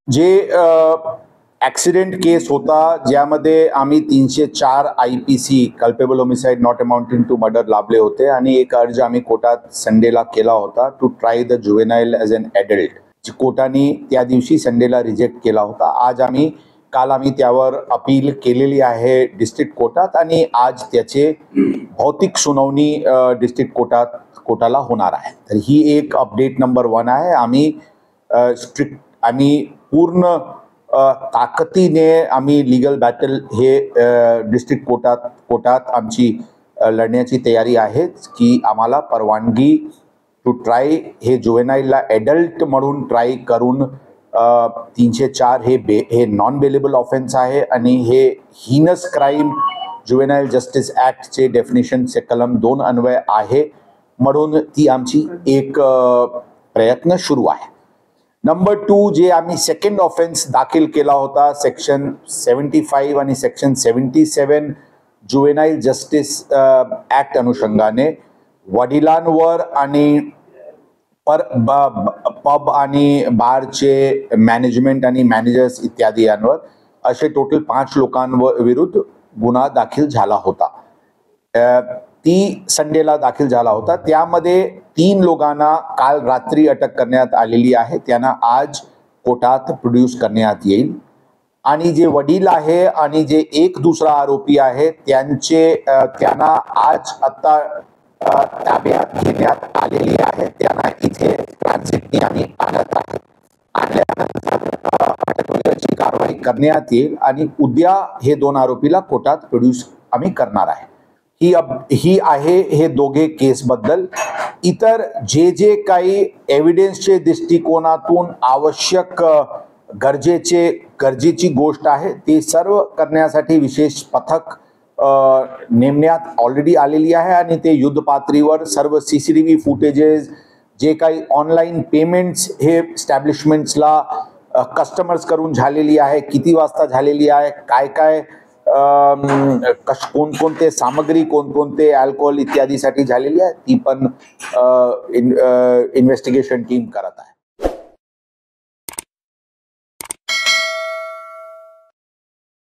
जे ॲक्सिडेंट केस होता ज्यामध्ये आम्ही 304 IPC culpable homicide not amounting to murder लाभले होते आणि एक अर्ज आम्ही कोर्टात संडेला केला होता to try the juvenile as an adult. कोर्टाने त्या दिवशी संडेला रिजेक्ट केला होता. काल आम्ही त्यावर अपील केलेली आहे डिस्ट्रिक्ट कोर्टात आणि आज त्याचे भौतिक सुनावणी डिस्ट्रिक्ट कोर्टाला होणार आहे. तर ही एक अपडेट नंबर 1 आहे. आम्ही पूर्ण ताकदीने आम्ही लीगल बॅटल हे डिस्ट्रिक्ट कोर्टात आमची लढण्याची तयारी आहे की आम्हाला परवानगी टू ट्राय हे जुवेनाईलला ॲडल्ट म्हणून ट्राय करून 304 हे नॉन बेलेबल ऑफेन्स आहे आणि हे हीनस क्राईम जुवेनाईल जस्टिस ॲक्टचे डेफिनेशनचे कलम 2 अन्वय आहे म्हणून ती आमची एक प्रयत्न सुरू आहे. नंबर 2 जे आम्ही सेकंड ऑफेन्स दाखल केला होता सेक्शन 75 आणि सेक्शन 77 जुवेनाईल जस्टिस ॲक्ट अनुषंगाने वडिलांवर आणि पब आणि बारचे मॅनेजमेंट आणि मॅनेजर्स इत्यादी यांवर असे टोटल 5 लोकांविरुद्ध गुन्हा दाखल झाला होता. ती संडेला दाखल झाला होता. त्यामध्ये 3 लोकांना काल रात्री अटक करण्यात आलेली आहे. त्यांना आज कोर्टात प्रोड्यूस करण्यात येईल आणि जे वडील आहे आणि जे एक दुसरा आरोपी आहे त्यांना आज आता ताब्यात घेण्यात आलेली आहे. त्यांना इथे ट्रान्झिटने आम्ही आणत आहे. आणल्यानंतर अटकची कारवाई करण्यात येईल आणि उद्या हे 2 आरोपीला कोर्टात प्रोड्यूस आम्ही करणार आहे. ही आहे हे दोघे केसबद्दल. इतर जे काही एव्हिडन्सचे दृष्टिकोनातून आवश्यक गरजेची गोष्ट आहे ते सर्व करण्यासाठी विशेष पथक नेमण्यात ऑलरेडी आलेली आहे आणि ते युद्ध पातळीवर सर्व CCTV फुटेजेस जे काही ऑनलाईन पेमेंट्स हे स्टॅब्लिशमेंट्सला कस्टमर्स करून झालेली आहे, किती वाजता झालेली आहे, काय कोणकोणते सामग्री कोणकोणते अल्कोहोल इत्यादीसाठी झालेली आहे ती पण इन्व्हेस्टिगेशन टीम करत आहे.